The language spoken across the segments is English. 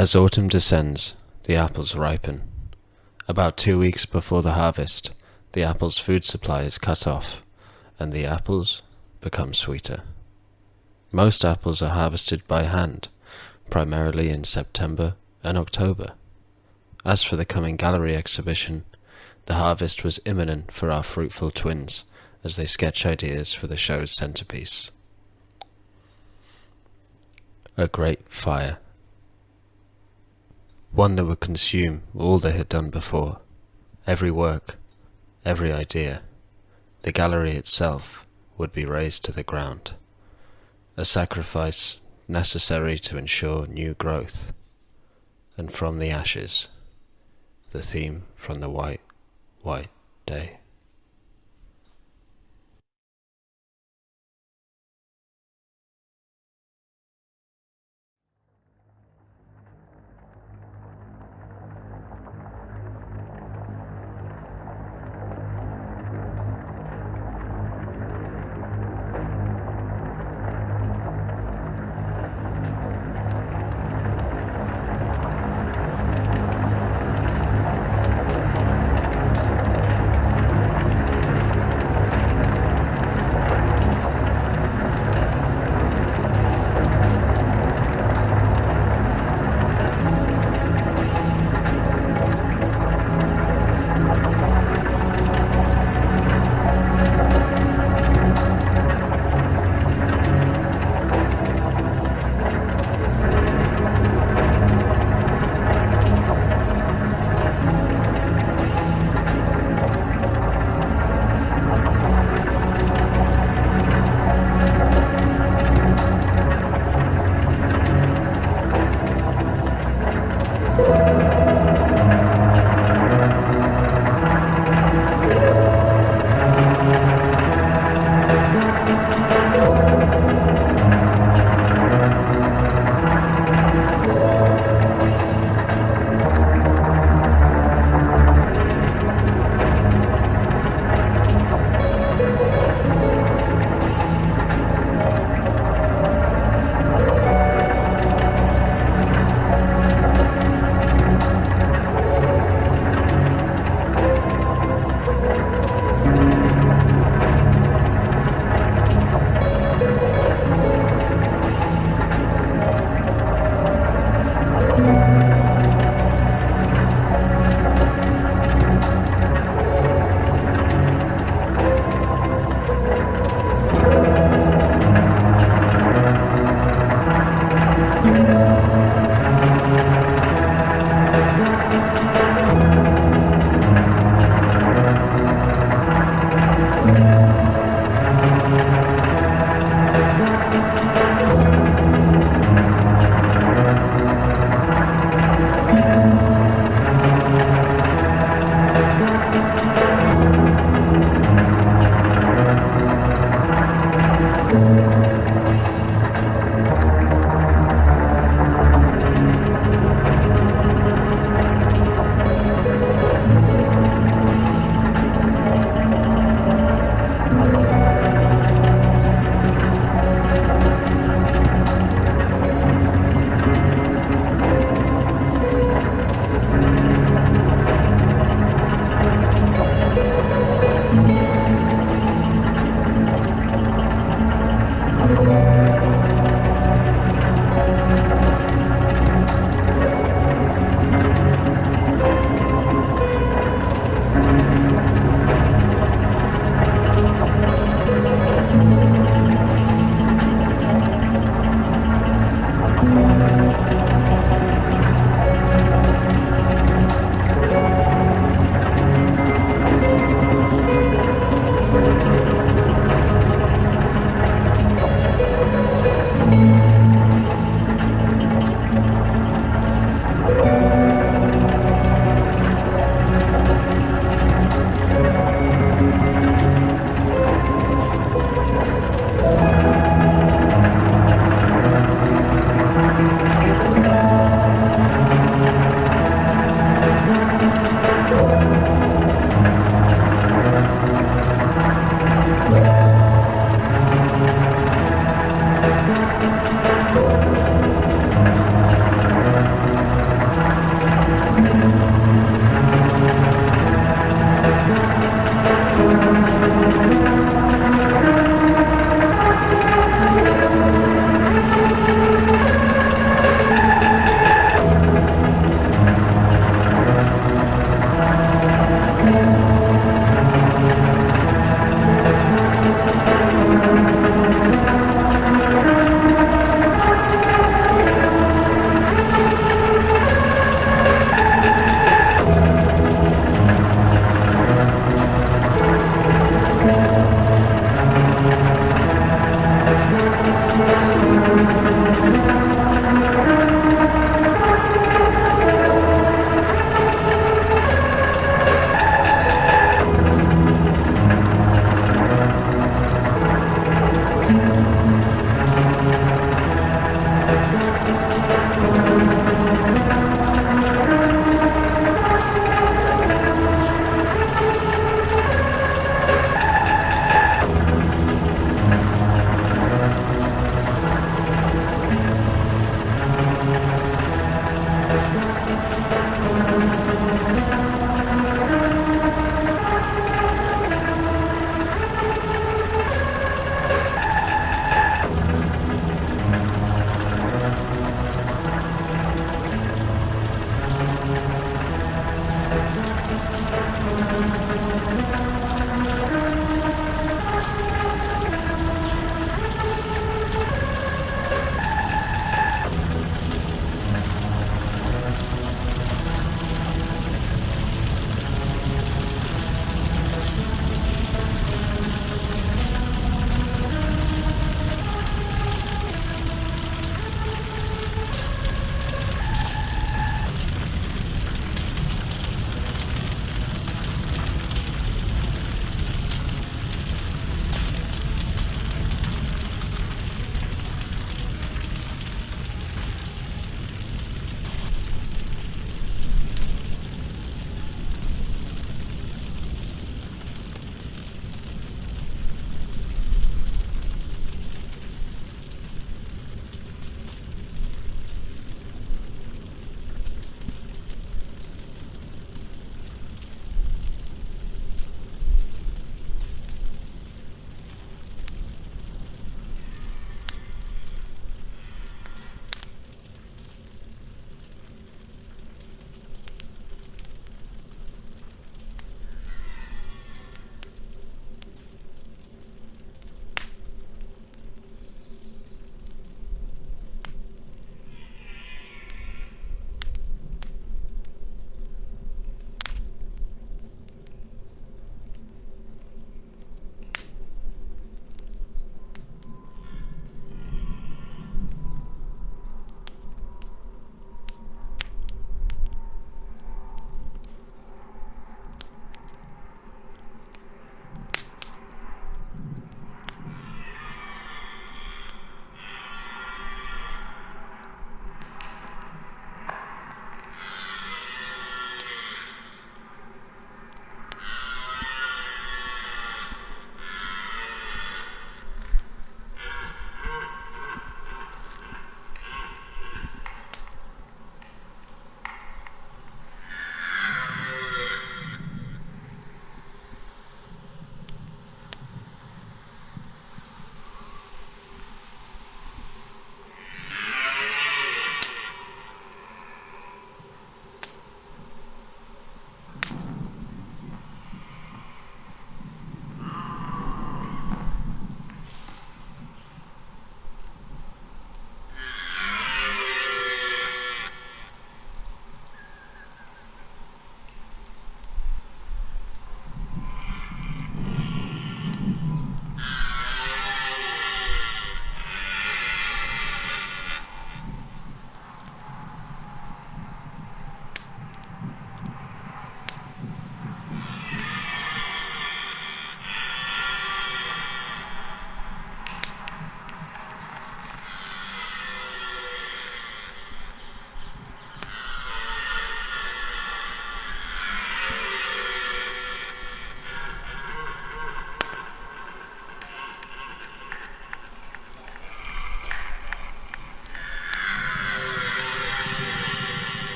As autumn descends, the apples ripen. About 2 weeks before the harvest, the apple's food supply is cut off, and the apples become sweeter. Most apples are harvested by hand, primarily in September and October. As for the coming gallery exhibition, the harvest was imminent for our fruitful twins as they sketch ideas for the show's centerpiece. A great fire. One that would consume all they had done before, every work, every idea. The gallery itself would be razed to the ground, a sacrifice necessary to ensure new growth. And from the ashes, the theme from the white day.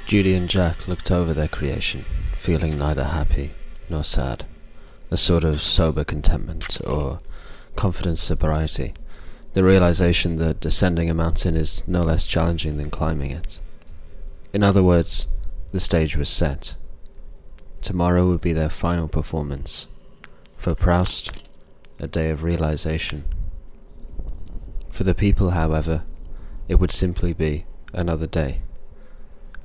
Judie and Jack looked over their creation, feeling neither happy nor sad, a sort of sober contentment or confident sobriety, the realization that descending a mountain is no less challenging than climbing it. In other words, the stage was set. Tomorrow would be their final performance. For Prowst, a day of realization. For the people, however, it would simply be another day.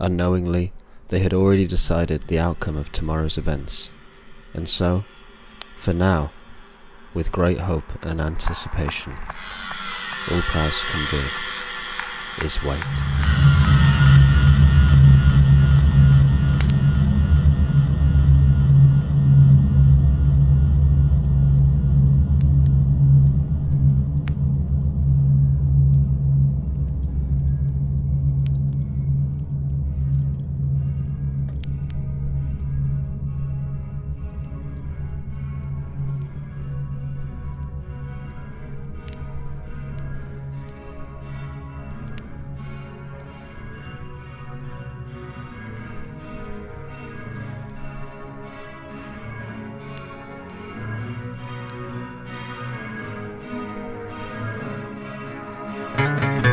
Unknowingly, they had already decided the outcome of tomorrow's events, and so, for now, with great hope and anticipation, all Prowst can do is wait.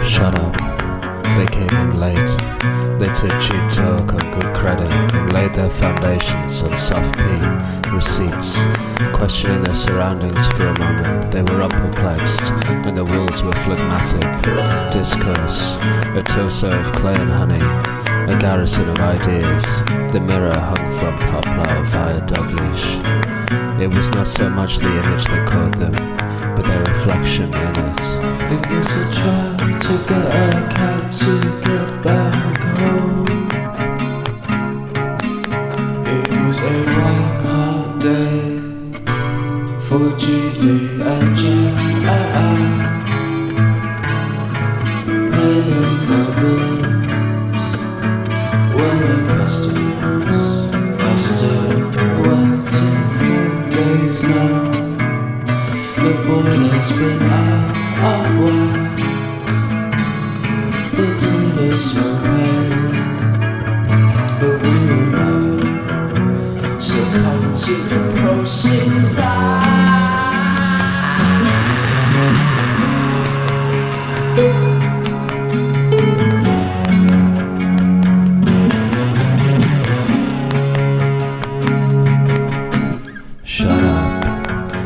Shut up. They came in late. They took cheap talk on good credit and laid their foundations on soft P receipts. Questioning their surroundings for a moment, they were unperplexed, and the walls were phlegmatic. Discourse, a torso of clay and honey, a garrison of ideas. The mirror hung from poplar via dog leash. It was not so much the image that caught them, but their reflection in it. It was a try to get a cab to get back home. It was a White Hart day for Judie and Jack. Paying the bills when the customers are still waiting for days now. The boiler's been out of whack. The dealers will pay, but we will never succumb to the proceeds. Shut up.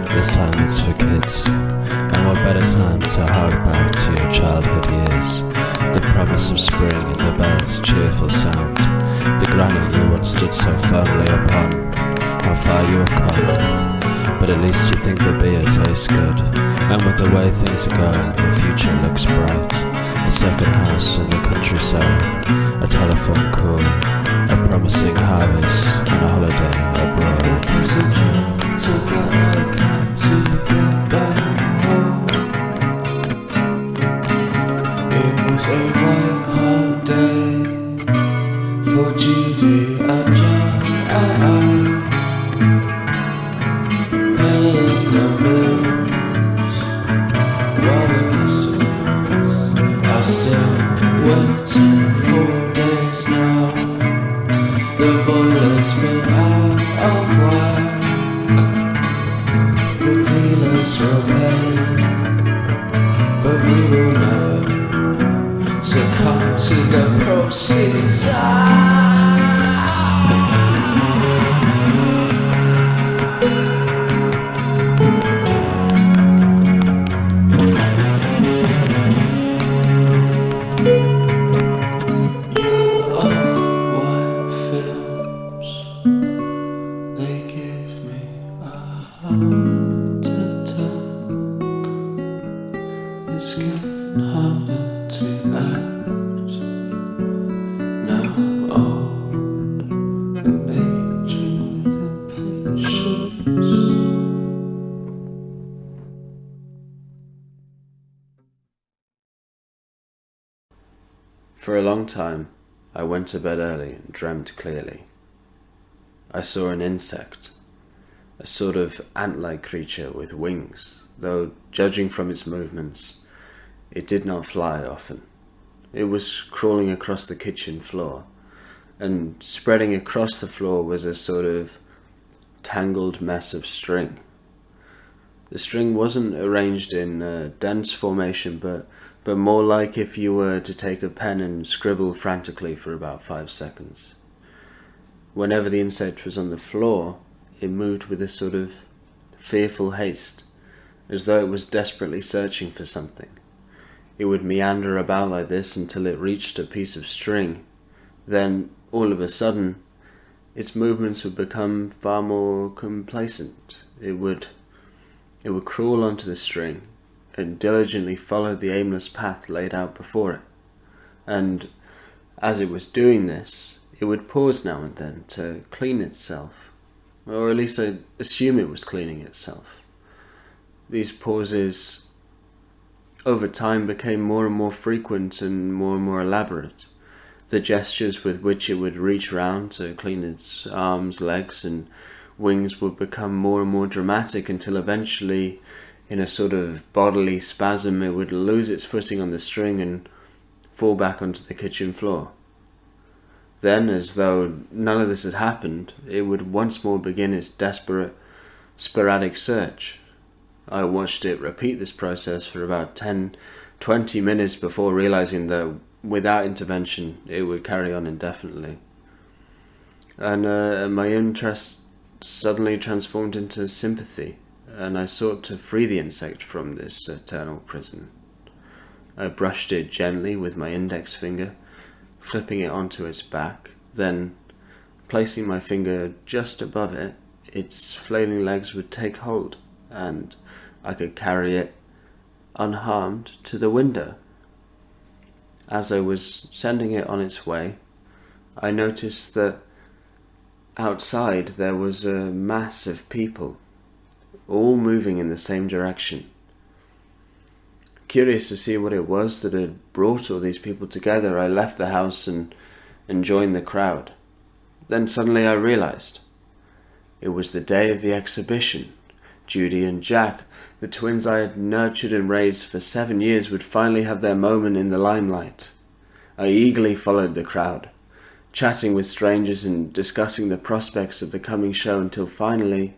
This time it's for kids. And what better time to hark back to your childhood years? The promise of spring and the bells' cheerful sound. The granite you once stood so firmly upon. How far you have come. But at least you think the beer tastes good. And with the way things are going, the future looks bright. A second house in the countryside, a telephone call, a promising harvest, and a holiday abroad. It was a dream to get a cab to get back home. It was a White Hart day for Judie and Jack. Paying the bills while the customers are still waiting for days now. The boiler's been out of whack. The dealers will pay, but we will never succumb to the proceeds. They give me a heart attack. It's getting harder to act. Now I'm old and aging with impatience. For a long time, I went to bed early and dreamt clearly. I saw an insect, a sort of ant-like creature with wings, though, judging from its movements, it did not fly often. It was crawling across the kitchen floor, and spreading across the floor was a sort of tangled mess of string. The string wasn't arranged in dense formation, but more like if you were to take a pen and scribble frantically for about 5 seconds. Whenever the insect was on the floor, it moved with a sort of fearful haste, as though it was desperately searching for something. It would meander about like this until it reached a piece of string. Then, all of a sudden, its movements would become far more complacent. It would crawl onto the string and diligently follow the aimless path laid out before it. And as it was doing this, it would pause now and then to clean itself, or at least I assume it was cleaning itself. These pauses over time became more and more frequent and more elaborate. The gestures with which it would reach round to clean its arms, legs, and wings would become more and more dramatic until eventually, in a sort of bodily spasm, it would lose its footing on the string and fall back onto the kitchen floor. Then, as though none of this had happened, it would once more begin its desperate, sporadic search. I watched it repeat this process for about 10-20 minutes before realizing that without intervention it would carry on indefinitely. And my interest suddenly transformed into sympathy, and I sought to free the insect from this eternal prison. I brushed it gently with my index finger, flipping it onto its back, then, placing my finger just above it, its flailing legs would take hold, and I could carry it unharmed to the window. As I was sending it on its way, I noticed that outside there was a mass of people, all moving in the same direction. Curious to see what it was that had brought all these people together, I left the house and joined the crowd. Then suddenly I realized it was the day of the exhibition. Judie and Jack, the twins I had nurtured and raised for 7 years, would finally have their moment in the limelight. I eagerly followed the crowd, chatting with strangers and discussing the prospects of the coming show until finally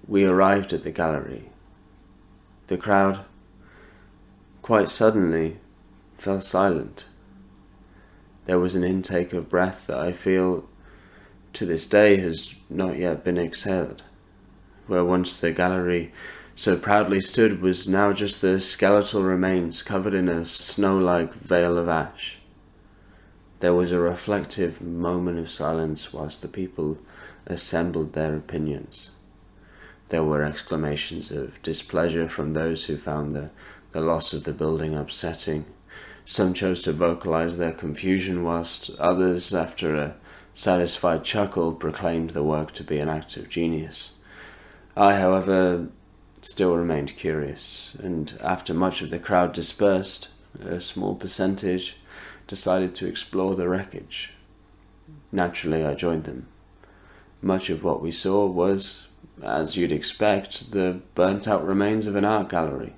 we arrived at the gallery. The crowd, quite suddenly, fell silent. There was an intake of breath that I feel to this day has not yet been exhaled. Where once the gallery so proudly stood was now just the skeletal remains covered in a snow-like veil of ash. There was a reflective moment of silence whilst the people assembled their opinions. There were exclamations of displeasure from those who found the loss of the building upsetting. Some chose to vocalize their confusion, whilst others, after a satisfied chuckle, proclaimed the work to be an act of genius. I, however, still remained curious, and after much of the crowd dispersed, a small percentage decided to explore the wreckage. Naturally, I joined them. Much of what we saw was, as you'd expect, the burnt-out remains of an art gallery,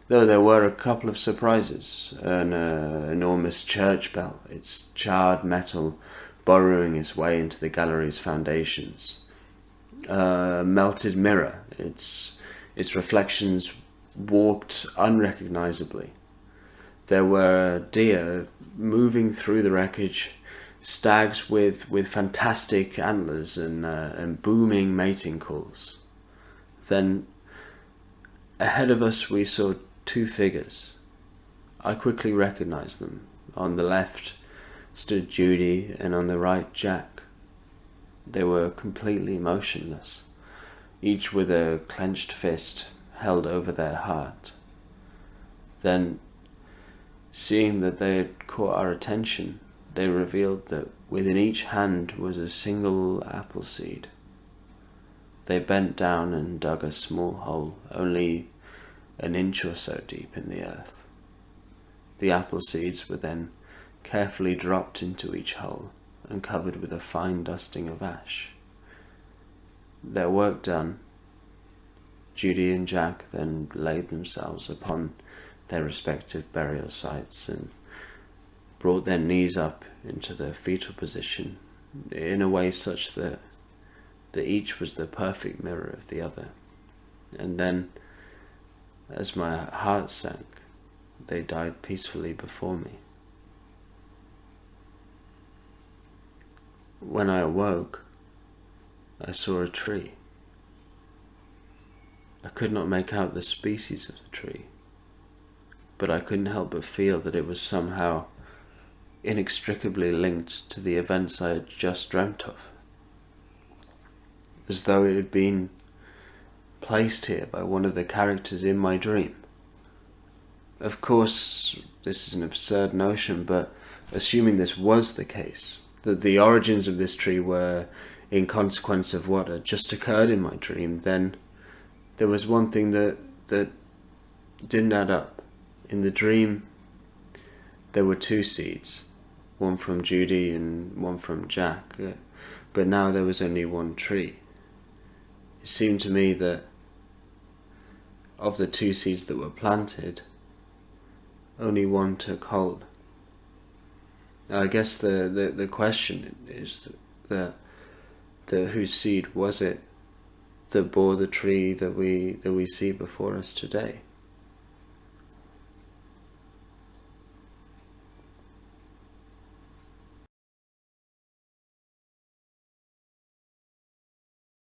though there were a couple of surprises. An enormous church bell, its charred metal burrowing its way into the gallery's foundations. A melted mirror, its reflections warped unrecognizably. There were deer moving through the wreckage, stags with fantastic antlers and booming mating calls. Then, ahead of us we saw 2 figures. I quickly recognized them. On the left stood Judie, and on the right Jack. They were completely motionless, each with a clenched fist held over their heart. Then, seeing that they had caught our attention, they revealed that within each hand was a single apple seed. They bent down and dug a small hole, only an inch or so deep in the earth. The apple seeds were then carefully dropped into each hole and covered with a fine dusting of ash. Their work done, Judie and Jack then laid themselves upon their respective burial sites and brought their knees up into the fetal position in a way such that each was the perfect mirror of the other. And then, as my heart sank, they died peacefully before me. When I awoke, I saw a tree. I could not make out the species of the tree, but I couldn't help but feel that it was somehow inextricably linked to the events I had just dreamt of, as though it had been placed here by one of the characters in my dream. Of course, this is an absurd notion, but assuming this was the case, that the origins of this tree were in consequence of what had just occurred in my dream, then there was one thing that didn't add up. In the dream, there were 2 seeds, one from Judie and one from Jack, but now there was only one tree. It seemed to me that of the 2 seeds that were planted, only one took hold. Now, I guess the question is that whose seed was it that bore the tree that we see before us today?